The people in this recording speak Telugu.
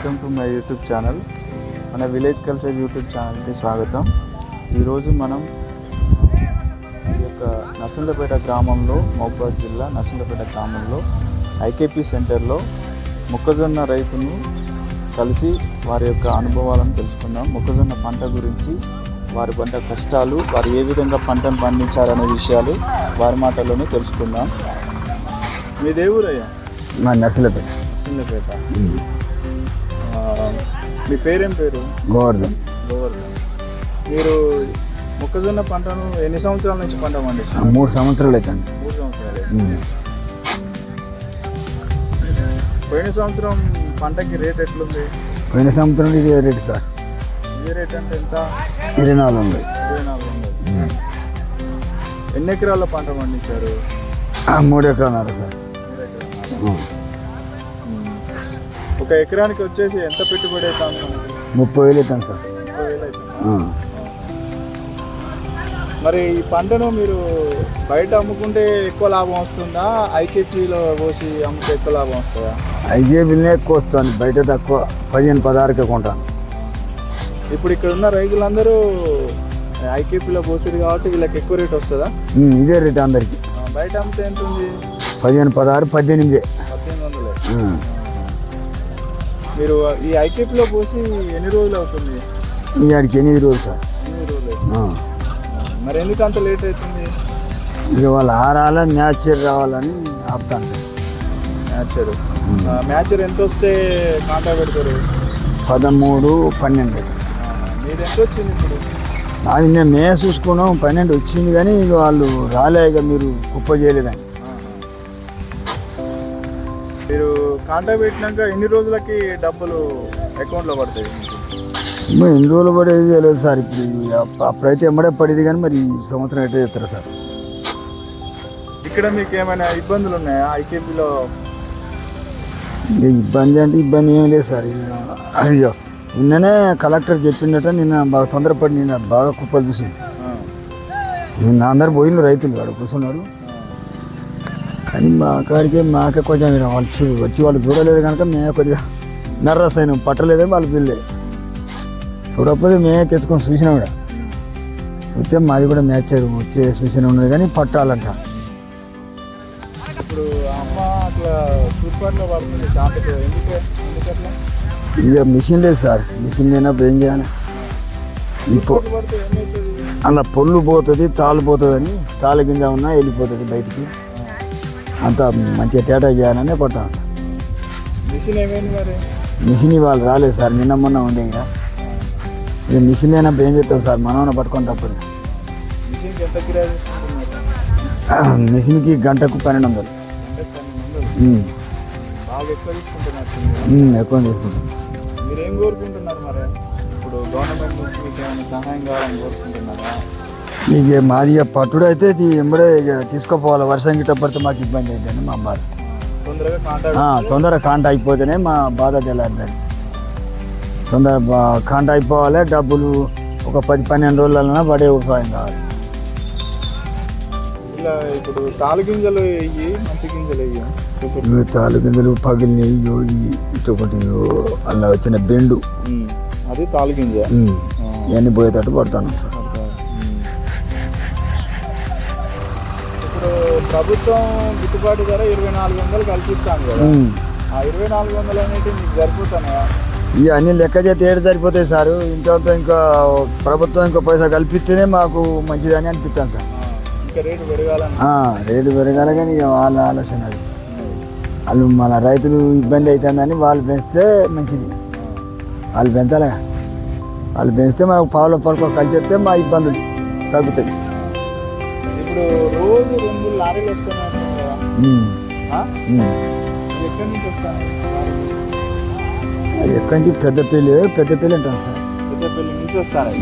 Welcome to my YouTube channel. మన విలేజ్ కల్చర్ యూట్యూబ్ ఛానల్కి స్వాగతం. ఈరోజు మనం ఈ యొక్క నర్సింహపేట గ్రామంలో, మహబూబాబాద్ జిల్లా నర్సింహపేట గ్రామంలో ఐకేపీ సెంటర్లో మొక్కజొన్న రైతును కలిసి వారి యొక్క అనుభవాలను తెలుసుకుందాం. మొక్కజొన్న పంట గురించి, వారి పంట కష్టాలు, వారు ఏ విధంగా పంటను పండించారనే విషయాలు వారి మాటల్లోనే తెలుసుకుందాం. మీ దేవురయ్యా? మా నర్సింహపేట. నర్సింహపేట. మీ పేరేం పేరు? గోవర్ధన్. గోవర్ధన్. మీరు మొక్కజొన్న పంటను ఎన్ని సంవత్సరాల నుంచి పంట పండిస్తారు? 3 సంవత్సరాలు అవుతుంది. 3 సంవత్సరాలు. పోయిన సంవత్సరం పంటకి రేట్ ఎట్లుంది? పోయిన సంవత్సరం ఇదే రేటు సార్. ఇదే రేట్ అంటే ఎంత? 2400. 2400. ఎన్ని ఎకరాల పంట పండించారు? 3 ఎకరాలు సార్. 3 ఎకరాలు. ఒక ఎకరానికి వచ్చేసి ఎంత పెట్టుబడి అవుతుంది? 30,000 అవుతుంది సార్. 30,000 అవుతుంది. మరి ఈ పంటను మీరు బయట అమ్ముకుంటే ఎక్కువ లాభం వస్తుందా, ఐకేపీలో పోసి అమ్ముకుంటే ఎక్కువ లాభం వస్తుందా? ఐకేపీనే ఎక్కువ వస్తుంది, బయట తక్కువ. 15-16కే కొంటాను. ఇప్పుడు ఇక్కడ ఉన్న రైతులందరూ ఐకేపీలో పోస్తుంది కాబట్టి వీళ్ళకి ఎక్కువ రేట్ వస్తుందా? ఇదే రేటు అందరికి. బయట అమ్మితే ఎంత ఉంది? 15, 16, 18. 1800. మీరు ఈ ఐకేపీలో పోసి ఎన్ని రోజులు అవుతుంది? ఇక్కడికి 8 రోజులు సార్. 8 రోజులు. మరి ఎందుకు అంత లేట్ అవుతుంది? ఇక వాళ్ళు ఆరాల మ్యాచర్ రావాలని ఆపుతాను సార్. మ్యాచర్ ఎంత వస్తే కాంటా పెడతారు? 13, 12. మీరు ఎంత వచ్చింది ఇప్పుడు? అది మేము చూసుకున్నాం, 12 వచ్చింది, కానీ ఇక వాళ్ళు రాలే, ఇక మీరు కుప్ప చేయలేదని. మీరు కాంటా పెట్టినాక ఎన్ని రోజులకి డబ్బులు అకౌంట్లో పడతాయి? ఎన్ని రోజులు పడేది తెలియదు సార్. ఇప్పుడు అప్పుడైతే ఎమ్మడే పడేది, కానీ మరి ఈ సంవత్సరం ఎట్లా చేస్తారు సార్? ఇక్కడ మీకు ఏమైనా ఇబ్బందులు ఉన్నాయా ఐకేపీలో? ఇక ఇబ్బంది అంటే ఇబ్బంది ఏం లేదు సార్. అయ్యో, నిన్ననే కలెక్టర్ చెప్పిండట. నిన్న బాగా తొందరపడి నిన్న బాగా కుప్పలు చూసింది. నిన్న అందరు పోయిన రైతులు అక్కడ కూర్చున్నారు, కానీ మా కాడికే మాకే కొంచెం వాళ్ళు వచ్చి వాళ్ళు చూడలేదు కనుక మేమే కొద్దిగా నర్రస్ అయినాం. పట్టలేదే వాళ్ళు పిల్లలే, చూడకపోతే మేమే తెచ్చుకొని చూసినా కూడా. చూస్తే మాది కూడా మ్యాచ్ వచ్చే సూచన ఉన్నది, కానీ పట్టాలంట. ఇప్పుడు అమ్మ అట్లా తూర్పాట్లో పడుతుంది షాంపుతో, ఎందుకట్లా? ఇక మిషన్ లేదు సార్. మిషన్ లేనప్పుడు ఏం చేయాలి? పడితే ఏమవుతుంది? అలా పొల్లు పోతుంది, తాళ్ళు పోతుందని, తాళ్ళ గింజ ఉన్నా వెళ్ళిపోతుంది బయటికి. అంత మంచిగా తేటా చేయాలనే పట్టాను సార్. మిషన్ ఏమైంది మరి? మిషన్ ఇవాళ రాలేదు సార్, నిన్న మొన్న ఉండే. ఇక్కడ ఇక మిషన్ లేనప్పుడు ఏం చేస్తాం సార్, మనమన్నా పట్టుకొని తప్పదు. మిషన్కి ఎంత కిరాయి తీసుకుంటున్నారు? మిషన్కి గంటకు 1200. బాగా ఎక్కువ తీసుకుంటున్నారు. ఎక్కువ తీసుకుంటాం. మీరు ఏం కోరుకుంటున్నారు మరి? ఇప్పుడు గవర్నమెంట్ నుంచి మీకు ఏమైనా సహాయం కావాలని కోరుకుంటున్నారా? ఇక మాది పట్టుడు అయితే ఎంబడే ఇక తీసుకుపోవాలి. వర్షం గిట్ట పడితే మాకు ఇబ్బంది అవుతుంది, మా బాధ. తొందరగా కాంట అయిపోతేనే మా బాధ తెల్లారుతుంది. తొందరగా కాంట అయిపోవాలి. డబ్బులు ఒక 10-12 రోజులన్నా పడే ఉపాయం కావాలి. ఇలా ఇప్పుడు తాలు గింజలు వేయి, మంచి గింజలు వేయి. తాలు గింజలు పగిలినాయి. ఇటొకటి అలా వచ్చిన బెండు, అది తాలు గింజ. ఇవన్నీ పోయేటట్టు పడతాను సార్. ఇప్పుడు ప్రభుత్వం గిట్టుబాటు ధర 2400 కల్పిస్తాను కదా, ఆ 2400 అనేవి మీకు సరిపోతున్నాయా? ఇవన్నీ లెక్క చేస్తే ఏడు సరిపోతాయి సార్. ఇంత ఇంకా ప్రభుత్వం ఇంకో పైసా కల్పిస్తేనే మాకు మంచిదని అనిపిస్తాను సార్. ఇంకా రేటు పెరగాలని. రేటు పెరగాలి, కానీ ఇక వాళ్ళ ఆలోచన అది. వాళ్ళు మన రైతులు ఇబ్బంది అవుతుందని వాళ్ళు పెంచితే మంచిది. వాళ్ళు పెంచాలి. వాళ్ళు పెంచితే మనకు పావుల పరుకు కలిసేస్తే మా ఇబ్బందులు తగ్గుతాయి. ఇప్పుడు రోజు 2 లారీలు వస్తున్నాయి కదా, ఎక్కడి నుంచి వస్తాయి? అది ఎక్కడి నుంచి? పెద్దపల్లి అంటారు సార్. పెద్దపల్లి నుంచి వస్తాయి.